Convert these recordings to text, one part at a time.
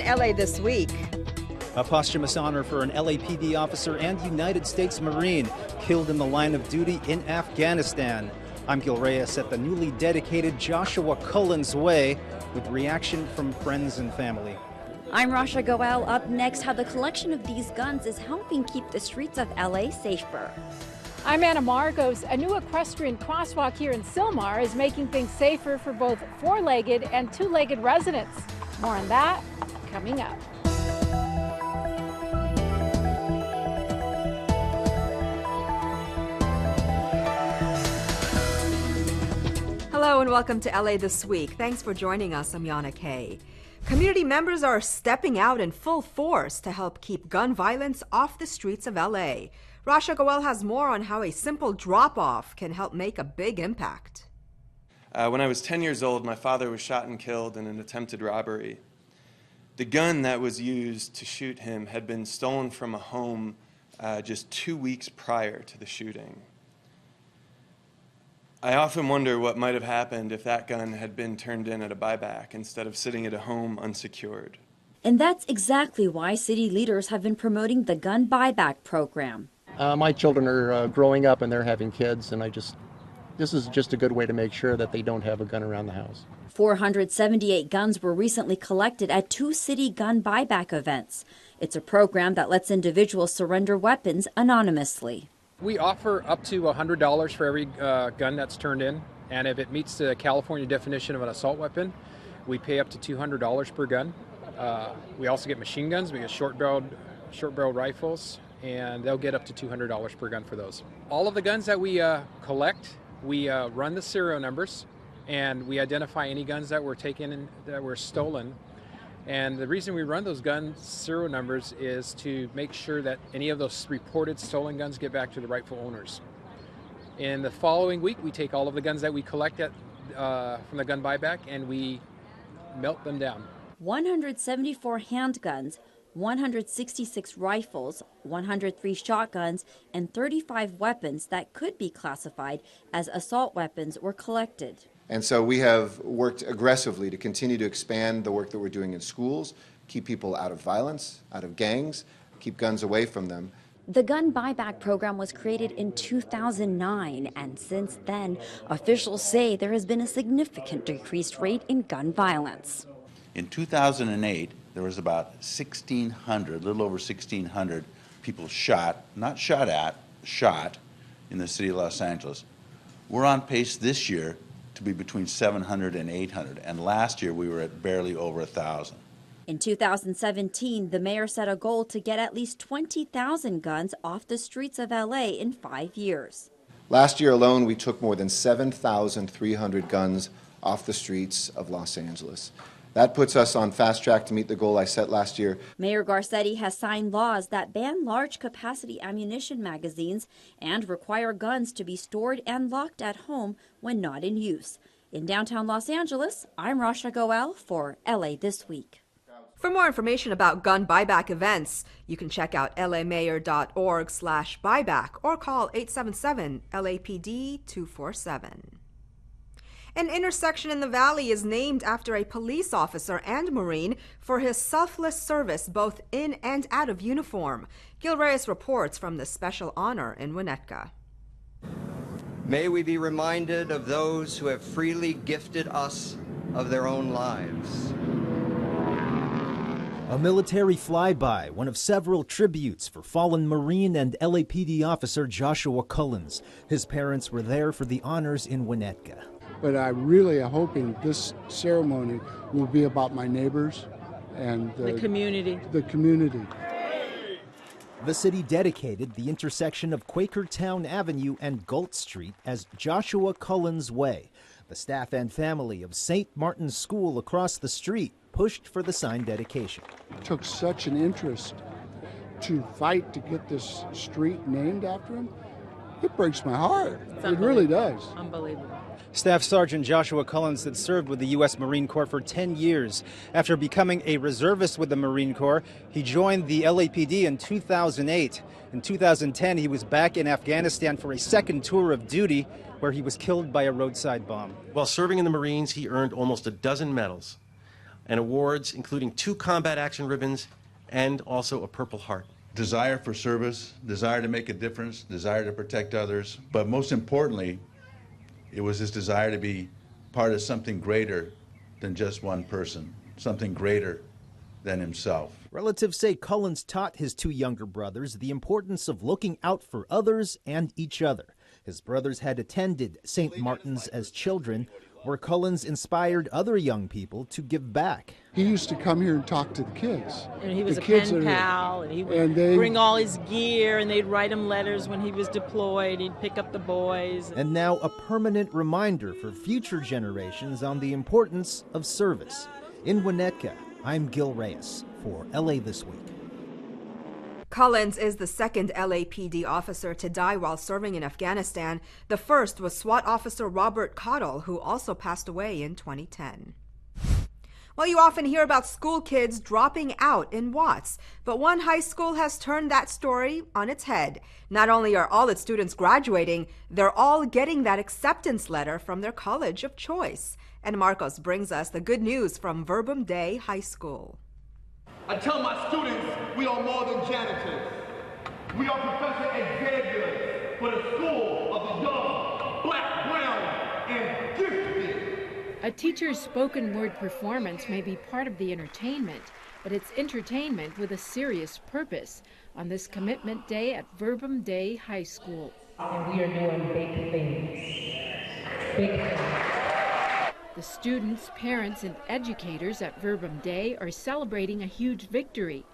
LA This Week. A posthumous honor for an LAPD officer and United States Marine killed in the line of duty in Afghanistan. I'm Gil Reyes at the newly dedicated Joshua Cullen's Way with reaction from friends and family. I'm Rasha Goel. Up next, how the collection of these guns is helping keep the streets of LA safer. I'm Anna Margos. A new equestrian crosswalk here in Sylmar is making things safer for both four-legged and two-legged residents. More on that coming up. Hello and welcome to LA This Week. Thanks for joining us. I'm Yana Kay. Community members are stepping out in full force to help keep gun violence off the streets of LA. Rasha Goel has more on how a simple drop-off can help make a big impact. When I was 10 years old, my father was shot and killed in an attempted robbery. The gun that was used to shoot him had been stolen from a home just 2 weeks prior to the shooting. I often wonder what might have happened if that gun had been turned in at a buyback instead of sitting at a home unsecured. And that's exactly why city leaders have been promoting the gun buyback program. My children are growing up and they're having kids, and this is just a good way to make sure that they don't have a gun around the house. 478 guns were recently collected at 2 city gun buyback events. It's a program that lets individuals surrender weapons anonymously. We offer up to $100 for every gun that's turned in, and if it meets the California definition of an assault weapon, we pay up to $200 per gun. We also get machine guns, we get short-barreled rifles, and they'll get up to $200 per gun for those. All of the guns that we collect, we run the serial numbers, and we identify any guns that were taken and that were stolen. And the reason we run those gun serial numbers is to make sure that any of those reported stolen guns get back to the rightful owners. In the following week, we take all of the guns that we collect from the gun buyback and we melt them down. 174 handguns, 166 rifles, 103 shotguns, and 35 weapons that could be classified as assault weapons were collected. And so we have worked aggressively to continue to expand the work that we're doing in schools, keep people out of violence, out of gangs, keep guns away from them. The gun buyback program was created in 2009, and since then, officials say there has been a significant decreased rate in gun violence. In 2008, there was about 1,600, a little over 1,600 people shot, not shot at, shot in the city of Los Angeles. We're on pace this year to be between 700 and 800, and last year we were at barely over 1,000. In 2017, the mayor set a goal to get at least 20,000 guns off the streets of LA in 5 years. Last year alone, we took more than 7,300 guns off the streets of Los Angeles. That puts us on fast track to meet the goal I set last year. Mayor Garcetti has signed laws that ban large-capacity ammunition magazines and require guns to be stored and locked at home when not in use. In downtown Los Angeles, I'm Rasha Goel for LA This Week. For more information about gun buyback events, you can check out lamayor.org/buyback or call 877-LAPD-247. An intersection in the Valley is named after a police officer and Marine for his selfless service both in and out of uniform. Gil Reyes reports from the special honor in Winnetka. May we be reminded of those who have freely gifted us of their own lives. A military flyby, one of several tributes for fallen Marine and LAPD officer Joshua Cullens. His parents were there for the honors in Winnetka. But I really am hoping this ceremony will be about my neighbors and the community. The city dedicated the intersection of Quakertown Avenue and Galt Street as Joshua Cullen's Way. The staff and family of St. Martin's School across the street pushed for the sign dedication. It took such an interest to fight to get this street named after him. It breaks my heart. It really does. Unbelievable. Staff Sergeant Joshua Cullens had served with the U.S. Marine Corps for 10 years. After becoming a reservist with the Marine Corps, he joined the LAPD in 2008. In 2010, he was back in Afghanistan for a second tour of duty, where he was killed by a roadside bomb. While serving in the Marines, he earned almost a dozen medals. and awards, including 2 combat action ribbons and also a Purple Heart. Desire for service, desire to make a difference, desire to protect others, but most importantly, it was his desire to be part of something greater than just one person, something greater than himself. Relatives say Cullens taught his 2 younger brothers the importance of looking out for others and each other. His brothers had attended St. Martin's as children, where Cullens inspired other young people to give back. He used to come here and talk to the kids. And he was the a kids pen pal, and he would bring all his gear, and they'd write him letters when he was deployed. He'd pick up the boys. And now a permanent reminder for future generations on the importance of service. In Winnetka, I'm Gil Reyes for LA This Week. Cullens is the second LAPD officer to die while serving in Afghanistan. The first was SWAT officer Robert Cottle, who also passed away in 2010. Well, you often hear about school kids dropping out in Watts, but one high school has turned that story on its head. Not only are all its students graduating, they're all getting that acceptance letter from their college of choice. And Marcos brings us the good news from Verbum Day High School. I tell my students we are more than janitors. We are Professor Xavier for the school of the young, black, brown, and gifted. A teacher's spoken word performance may be part of the entertainment, but it's entertainment with a serious purpose on this commitment day at Verbum Day High School. And we are doing big things. Big things. The students, parents, and educators at Verbum Day are celebrating a huge victory.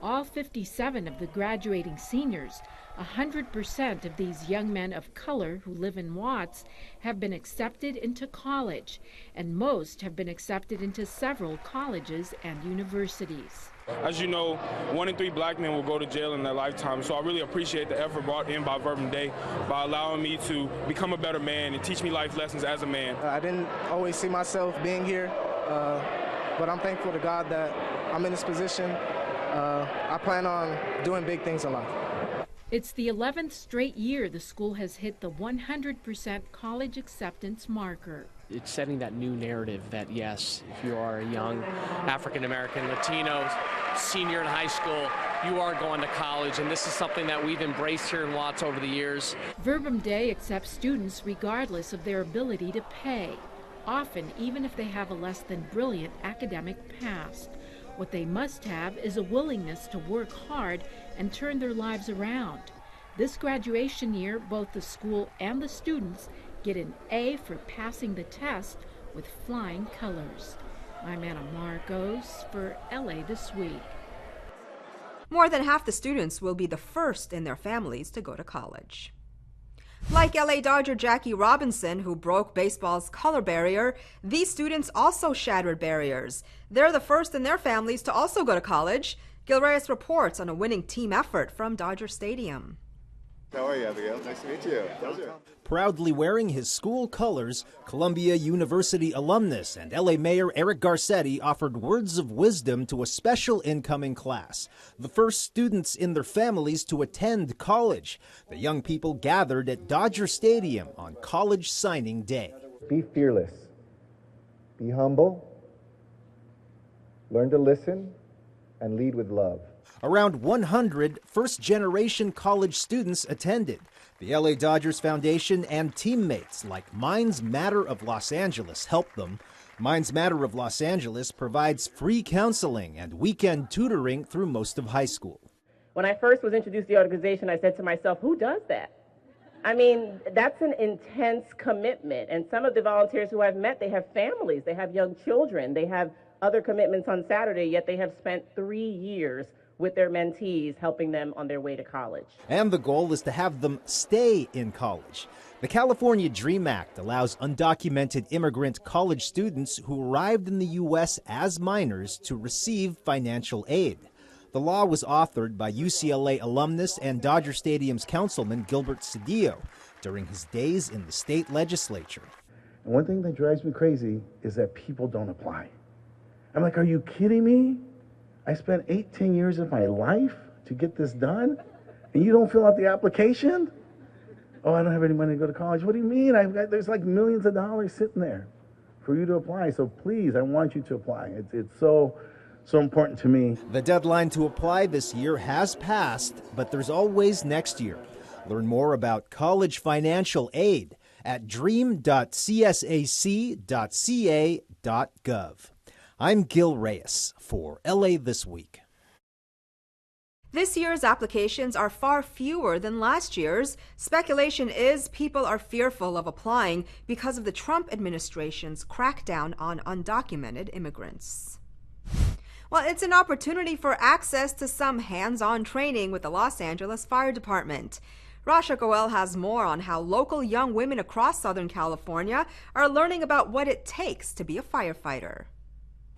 All 57 of the graduating seniors, 100% of these young men of color who live in Watts, have been accepted into college, and most have been accepted into several colleges and universities. As you know, 1 in 3 black men will go to jail in their lifetime, so I really appreciate the effort brought in by Verbum Day by allowing me to become a better man and teach me life lessons as a man. I didn't always see myself being here, but I'm thankful to God that I'm in this position. I plan on doing big things in life. It's the 11th straight year the school has hit the 100% college acceptance marker. It's setting that new narrative that, yes, if you are a young African-American, Latino, senior in high school, you are going to college, and this is something that we've embraced here in Watts over the years. Verbum Day accepts students regardless of their ability to pay, often even if they have a less than brilliant academic past. What they must have is a willingness to work hard and turn their lives around. This graduation year, both the school and the students get an A for passing the test with flying colors. I'm Anna Marcos for LA This Week. More than half the students will be the first in their families to go to college. Like LA Dodger Jackie Robinson, who broke baseball's color barrier, these students also shattered barriers. They're the first in their families to also go to college. Gil Reyes reports on a winning team effort from Dodger Stadium. How are you, Abigail? Nice to meet you. Pleasure. Proudly wearing his school colors, Columbia University alumnus and LA Mayor Eric Garcetti offered words of wisdom to a special incoming class, the first students in their families to attend college. The young people gathered at Dodger Stadium on college signing day. Be fearless. Be humble. Learn to listen and lead with love. Around 100 first-generation college students attended. The LA Dodgers Foundation and teammates like Minds Matter of Los Angeles helped them. Minds Matter of Los Angeles provides free counseling and weekend tutoring through most of high school. When I first was introduced to the organization, I said to myself, who does that? I mean, that's an intense commitment. And some of the volunteers who I've met, they have families, they have young children, they have other commitments on Saturday, yet they have spent 3 years with their mentees, helping them on their way to college. And the goal is to have them stay in college. The California DREAM Act allows undocumented immigrant college students who arrived in the U.S. as minors to receive financial aid. The law was authored by UCLA alumnus and Dodger Stadium's councilman Gilbert Cedillo during his days in the state legislature. And one thing that drives me crazy is that people don't apply. I'm like, are you kidding me? I spent 18 years of my life to get this done, and you don't fill out the application? Oh, I don't have any money to go to college. What do you mean? There's like millions of dollars sitting there for you to apply. So please, I want you to apply. It's so important to me. The deadline to apply this year has passed, but there's always next year. Learn more about college financial aid at dream.csac.ca.gov. I'm Gil Reyes for LA This Week. This year's applications are far fewer than last year's. Speculation is people are fearful of applying because of the Trump administration's crackdown on undocumented immigrants. Well, it's an opportunity for access to some hands-on training with the Los Angeles Fire Department. Rasha Goel has more on how local young women across Southern California are learning about what it takes to be a firefighter.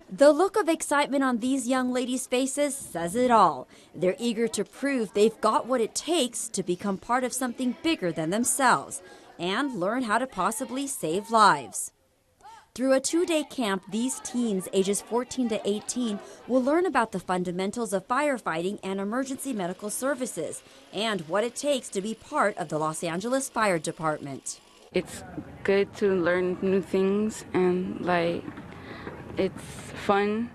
The look of excitement on these young ladies' faces says it all. They're eager to prove they've got what it takes to become part of something bigger than themselves and learn how to possibly save lives. Through a 2-day camp, these teens ages 14 to 18 will learn about the fundamentals of firefighting and emergency medical services and what it takes to be part of the Los Angeles Fire Department. It's good to learn new things and it's fun,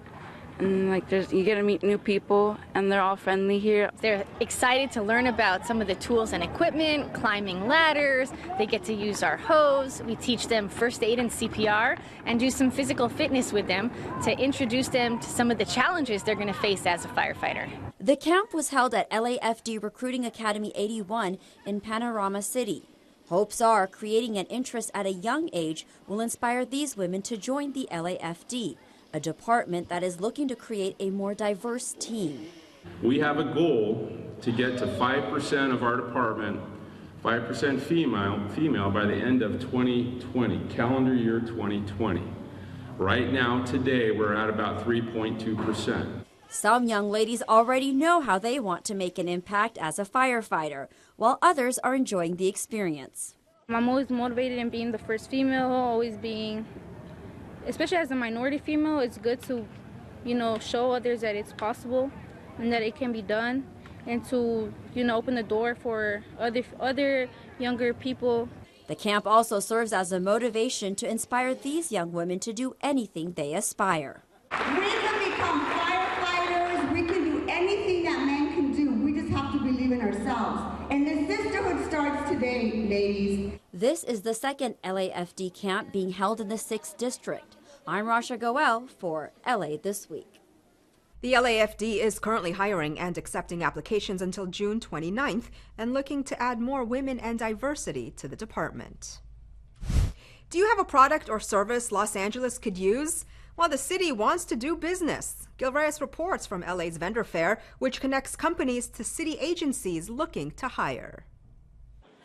and you get to meet new people, and they're all friendly here. They're excited to learn about some of the tools and equipment, climbing ladders. They get to use our hose. We teach them first aid and CPR and do some physical fitness with them to introduce them to some of the challenges they're going to face as a firefighter. The camp was held at LAFD Recruiting Academy 81 in Panorama City. Hopes are creating an interest at a young age will inspire these women to join the LAFD, a department that is looking to create a more diverse team. We have a goal to get to 5% of our department, 5% female by the end of 2020, calendar year 2020. Right now, today, we're at about 3.2%. Some young ladies already know how they want to make an impact as a firefighter, while others are enjoying the experience. I'm always motivated in being the first female, always being, especially as a minority female, it's good to, show others that it's possible and that it can be done, and to, open the door for other younger people. The camp also serves as a motivation to inspire these young women to do anything they aspire. We can become firefighters. We can do anything that men can do. We just have to believe in ourselves. And the sisterhood starts today, ladies. This is the second LAFD camp being held in the 6th District. I'm Rasha Goel for LA This Week. The LAFD is currently hiring and accepting applications until June 29th and looking to add more women and diversity to the department. Do you have a product or service Los Angeles could use? Well, the city wants to do business. Gil Reyes reports from LA's Vendor Fair, which connects companies to city agencies looking to hire.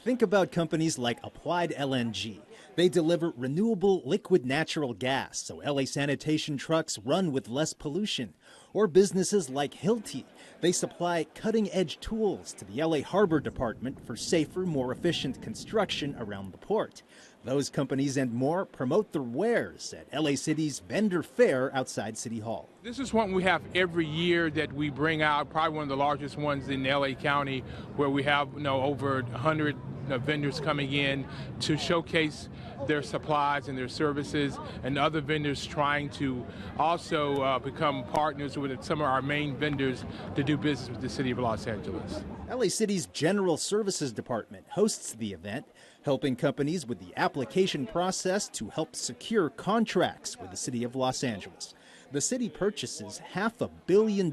Think about companies like Applied LNG. They deliver renewable liquid natural gas, so LA sanitation trucks run with less pollution. Or businesses like Hilti. They supply cutting-edge tools to the LA Harbor Department for safer, more efficient construction around the port. Those companies and more promote their wares at LA City's Vendor Fair outside City Hall. This is one we have every year that we bring out, probably one of the largest ones in LA County, where we have over 100 vendors coming in to showcase their supplies and their services, and other vendors trying to also become partners with some of our main vendors to do business with the city of Los Angeles. LA City's General Services Department hosts the event, helping companies with the application process to help secure contracts with the city of Los Angeles. The city purchases $500 million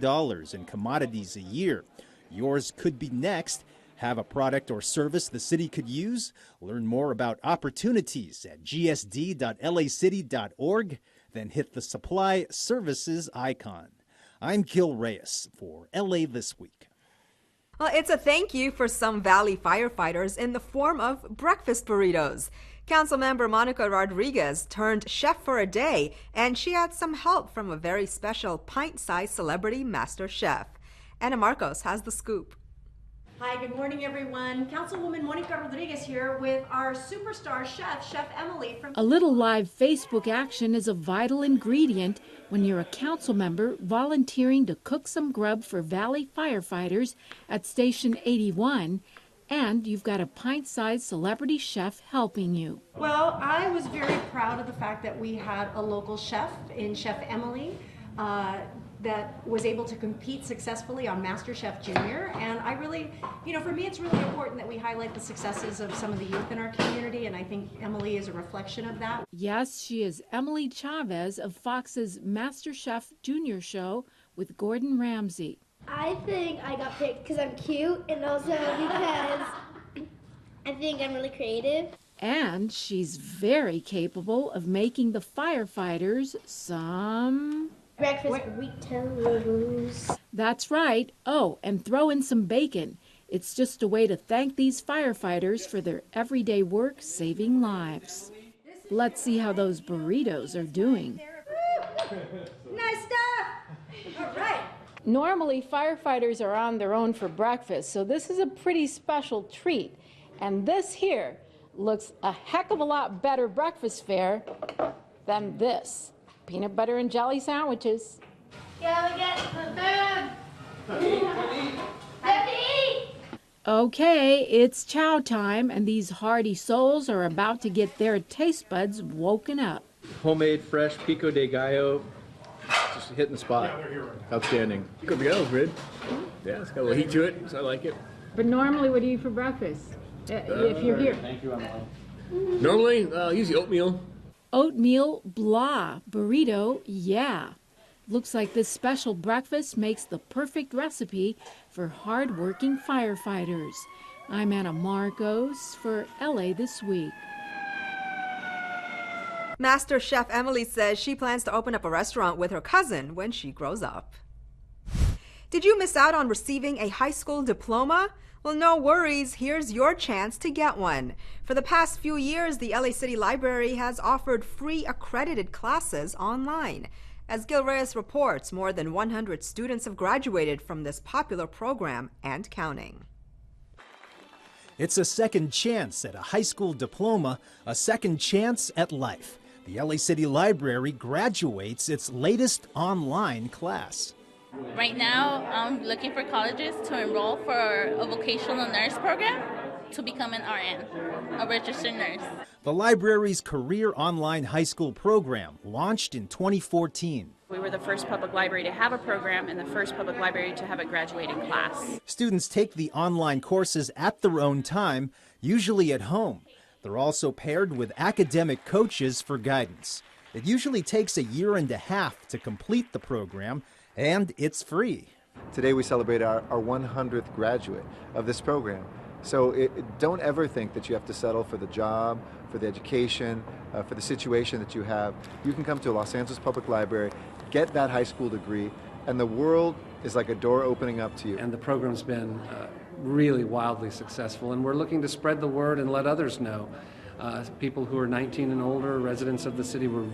in commodities a year. Yours could be next. Have a product or service the city could use? Learn more about opportunities at gsd.lacity.org, then hit the Supply Services icon. I'm Gil Reyes for LA This Week. Well, it's a thank you for some Valley firefighters in the form of breakfast burritos. Councilmember Monica Rodriguez turned chef for a day, and she had some help from a very special pint-sized celebrity master chef. Ana Marcos has the scoop. Hi, good morning, everyone. Councilwoman Monica Rodriguez here with our superstar chef, Chef Emily from... A little live Facebook action is a vital ingredient when you're a council member volunteering to cook some grub for Valley firefighters at Station 81 And you've got a pint-sized celebrity chef helping you. Well, I was very proud of the fact that we had a local chef in Chef Emily that was able to compete successfully on MasterChef Junior. And I really, for me, it's really important that we highlight the successes of some of the youth in our community, and I think Emily is a reflection of that. Yes, she is Emily Chavez of Fox's MasterChef Junior show with Gordon Ramsay. I think I got picked because I'm cute and also because I think I'm really creative. And she's very capable of making the firefighters some breakfast burritos. That's right. Oh, and throw in some bacon. It's just a way to thank these firefighters for their everyday work saving lives. Let's see how those burritos are doing. Nice stuff! All right. Normally, firefighters are on their own for breakfast, so this is a pretty special treat. And this here looks a heck of a lot better breakfast fare than this. Peanut butter and jelly sandwiches. Yeah, we get the food. Let me eat. Okay, it's chow time, and these hardy souls are about to get their taste buds woken up. Homemade, fresh pico de gallo. Just hitting the spot. Outstanding. Pico de gallo's good. Yeah, it's got a little heat to it, so I like it. But normally, what do you eat for breakfast? If you're here. Thank you, Emily. Normally, usually oatmeal. Oatmeal, blah. Burrito, yeah. Looks like this special breakfast makes the perfect recipe for hard-working firefighters. I'm Anna Marcos for LA This Week. Master Chef Emily says she plans to open up a restaurant with her cousin when she grows up. Did you miss out on receiving a high school diploma? Well, no worries. Here's your chance to get one. For the past few years, the LA City Library has offered free accredited classes online. As Gil Reyes reports, more than 100 students have graduated from this popular program and counting. It's a second chance at a high school diploma, a second chance at life. The LA City Library graduates its latest online class. Right now, I'm looking for colleges to enroll for a vocational nurse program to become an RN, a registered nurse. The library's career online high school program launched in 2014. We were the first public library to have a program and the first public library to have a graduating class. Students take the online courses at their own time, usually at home. They're also paired with academic coaches for guidance. It usually takes a year and a half to complete the program, and it's free. Today we celebrate our 100th graduate of this program. So don't ever think that you have to settle for the job, for the education, for the situation that you have. You can come to a Los Angeles Public Library, get that high school degree, and the world is like a door opening up to you. And the program's been really wildly successful, and we're looking to spread the word and let others know. People who are 19 and older, residents of the city, were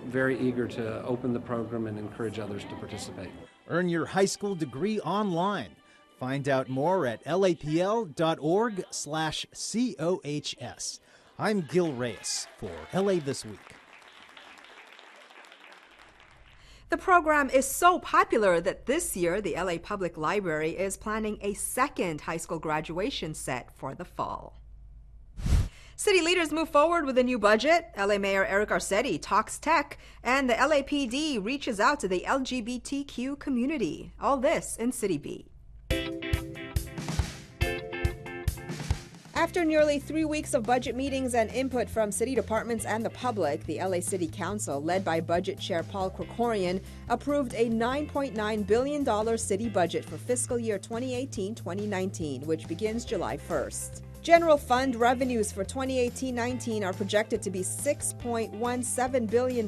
very eager to open the program and encourage others to participate. Earn your high school degree online. Find out more at lapl.org/COHS. I'm Gil Reyes for LA This Week. The program is so popular that this year the LA Public Library is planning a second high school graduation set for the fall. City leaders move forward with a new budget. LA Mayor Eric Garcetti talks tech, and the LAPD reaches out to the LGBTQ community. All this in Citybeat. After nearly 3 weeks of budget meetings and input from city departments and the public, the LA City Council, led by Budget Chair Paul Krikorian, approved a $9.9 billion city budget for fiscal year 2018-2019, which begins July 1st. General fund revenues for 2018-19 are projected to be $6.17 billion.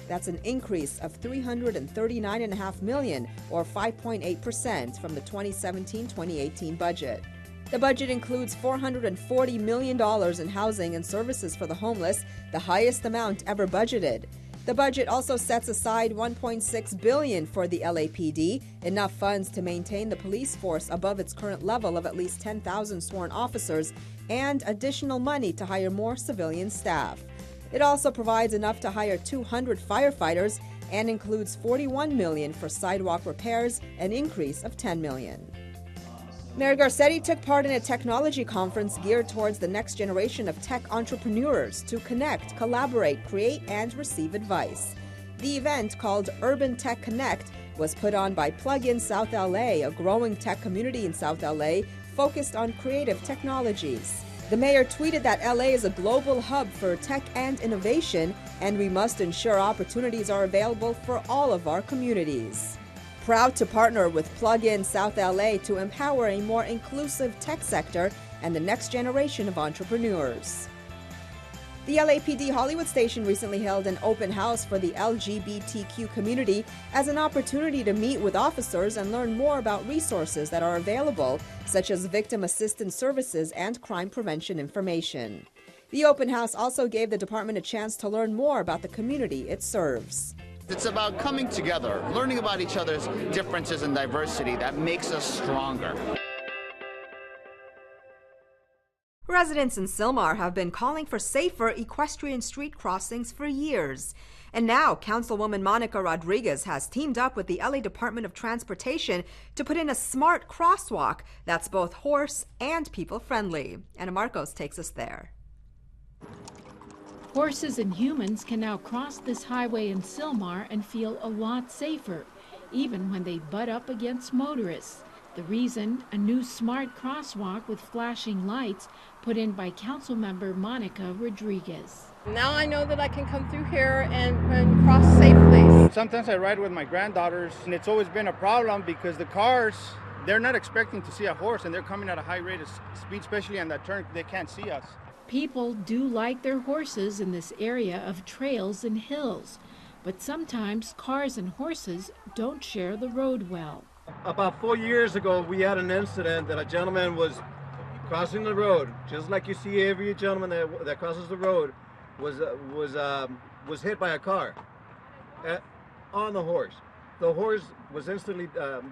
That's an increase of $339.5 million, or 5.8% from the 2017-2018 budget. The budget includes $440 million in housing and services for the homeless, the highest amount ever budgeted. The budget also sets aside $1.6 billion for the LAPD, enough funds to maintain the police force above its current level of at least 10,000 sworn officers, and additional money to hire more civilian staff. It also provides enough to hire 200 firefighters and includes $41 million for sidewalk repairs, an increase of $10 million. Mayor Garcetti took part in a technology conference geared towards the next generation of tech entrepreneurs to connect, collaborate, create, and receive advice. The event, called Urban Tech Connect, was put on by Plug-in South LA, a growing tech community in South LA focused on creative technologies. The mayor tweeted that LA is a global hub for tech and innovation, and we must ensure opportunities are available for all of our communities. Proud to partner with Plug-in South LA to empower a more inclusive tech sector and the next generation of entrepreneurs. The LAPD Hollywood station recently held an open house for the LGBTQ community as an opportunity to meet with officers and learn more about resources that are available, such as victim assistance services and crime prevention information. The open house also gave the department a chance to learn more about the community it serves. It's about coming together, learning about each other's differences and diversity that makes us stronger. Residents in Sylmar have been calling for safer equestrian street crossings for years. And now, Councilwoman Monica Rodriguez has teamed up with the LA Department of Transportation to put in a smart crosswalk that's both horse and people-friendly. Anna Marcos takes us there. Horses and humans can now cross this highway in Sylmar and feel a lot safer, even when they butt up against motorists. The reason, a new smart crosswalk with flashing lights put in by Councilmember Monica Rodriguez. Now I know that I can come through here and cross safely. Sometimes I ride with my granddaughters, and it's always been a problem because the cars, they're not expecting to see a horse, and they're coming at a high rate of speed, especially on that turn. They can't see us. People do like their horses in this area of trails and hills, but sometimes cars and horses don't share the road well. About 4 years ago, we had an incident that a gentleman was crossing the road, just like you see every gentleman that crosses the road, was hit by a car on the horse. The horse was instantly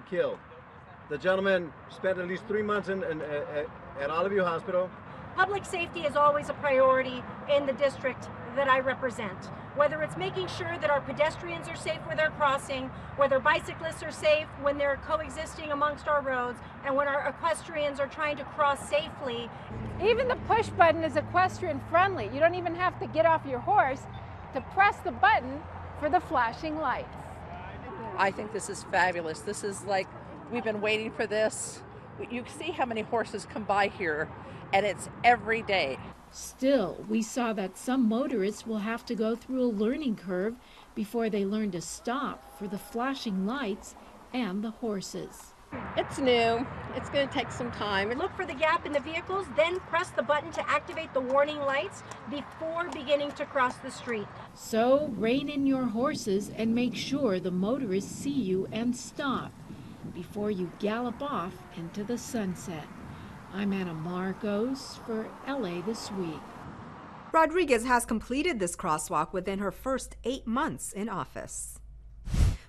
killed. The gentleman spent at least 3 months at Olive View Hospital. Public safety is always a priority in the district that I represent. Whether it's making sure that our pedestrians are safe when they're crossing, whether bicyclists are safe when they're coexisting amongst our roads, and when our equestrians are trying to cross safely. Even the push button is equestrian friendly. You don't even have to get off your horse to press the button for the flashing lights. I think this is fabulous. This is like, we've been waiting for this. You see how many horses come by here, and it's every day. Still, we saw that some motorists will have to go through a learning curve before they learn to stop for the flashing lights and the horses. It's new. It's going to take some time. Look for the gap in the vehicles, then press the button to activate the warning lights before beginning to cross the street. So rein in your horses and make sure the motorists see you and stop before you gallop off into the sunset. I'm Anna Marcos for LA This Week. Rodriguez has completed this crosswalk within her first 8 months in office.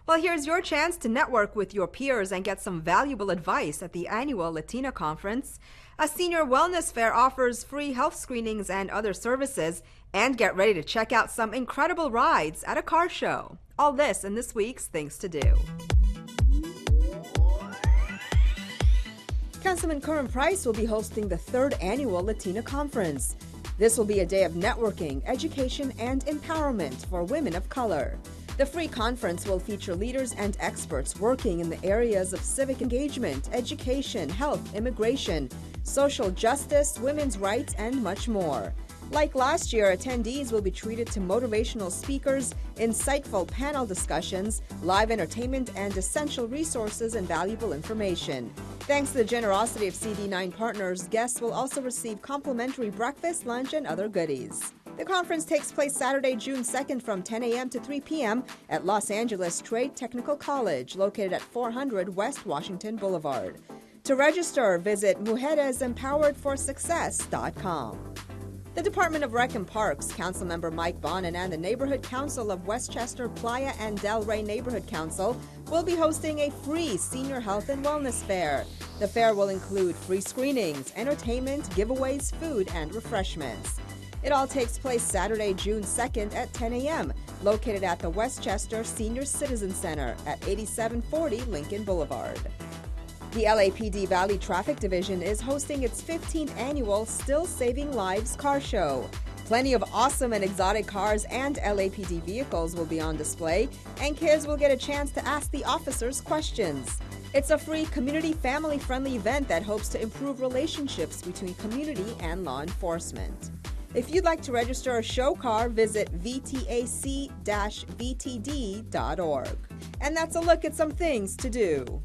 Well, here's your chance to network with your peers and get some valuable advice at the annual Latina Conference. A senior wellness fair offers free health screenings and other services. And get ready to check out some incredible rides at a car show. All this in this week's Things to Do. Councilman Curran Price will be hosting the 3rd annual Latina Conference. This will be a day of networking, education, and empowerment for women of color. The free conference will feature leaders and experts working in the areas of civic engagement, education, health, immigration, social justice, women's rights, and much more. Like last year, attendees will be treated to motivational speakers, insightful panel discussions, live entertainment, and essential resources and valuable information. Thanks to the generosity of CD9 partners, guests will also receive complimentary breakfast, lunch, and other goodies. The conference takes place Saturday, June 2nd from 10 a.m. to 3 p.m. at Los Angeles Trade Technical College, located at 400 West Washington Boulevard. To register, visit mujeresempoweredforsuccess.com. The Department of Rec and Parks, Councilmember Mike Bonin, and the Neighborhood Council of Westchester, Playa, and Del Rey Neighborhood Council will be hosting a free senior health and wellness fair. The fair will include free screenings, entertainment, giveaways, food, and refreshments. It all takes place Saturday, June 2nd at 10 a.m., located at the Westchester Senior Citizen Center at 8740 Lincoln Boulevard. The LAPD Valley Traffic Division is hosting its 15th annual Still Saving Lives car show. Plenty of awesome and exotic cars and LAPD vehicles will be on display, and kids will get a chance to ask the officers questions. It's a free, community, family-friendly event that hopes to improve relationships between community and law enforcement. If you'd like to register a show car, visit vtac-vtd.org. And that's a look at some things to do.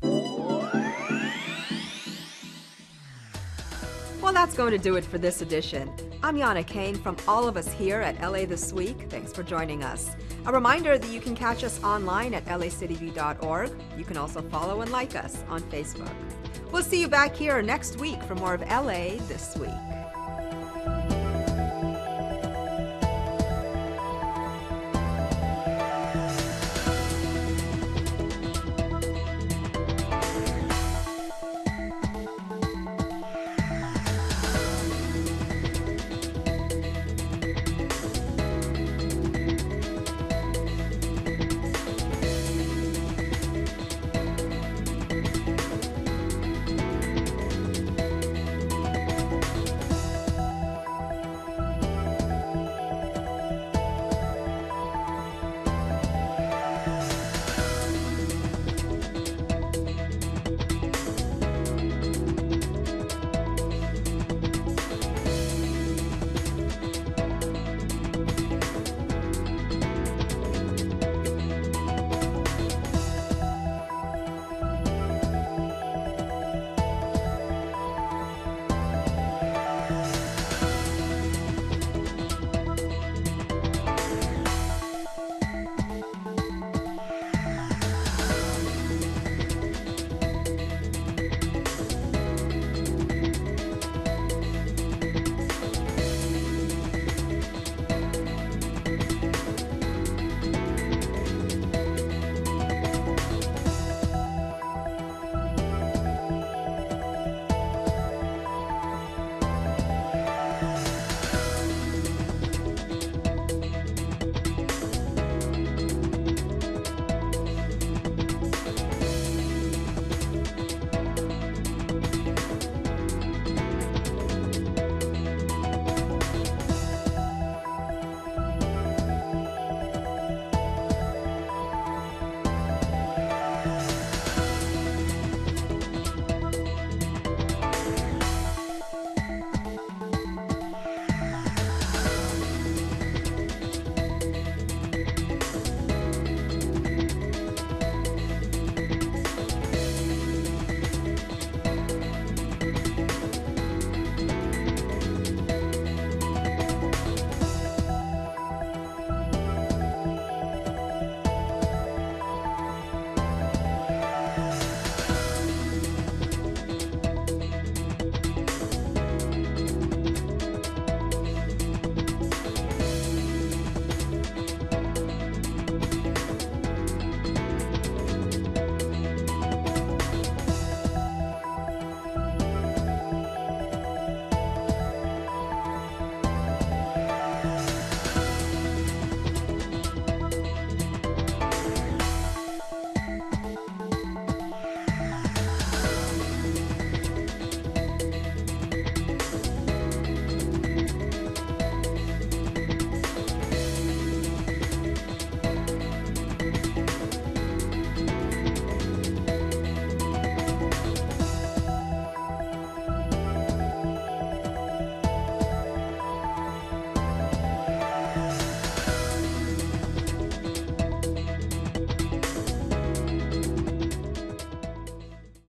Well, that's going to do it for this edition. I'm Yana Kane from all of us here at LA This Week. Thanks for joining us. A reminder that you can catch us online at lacitybeat.org. You can also follow and like us on Facebook. We'll see you back here next week for more of LA This Week.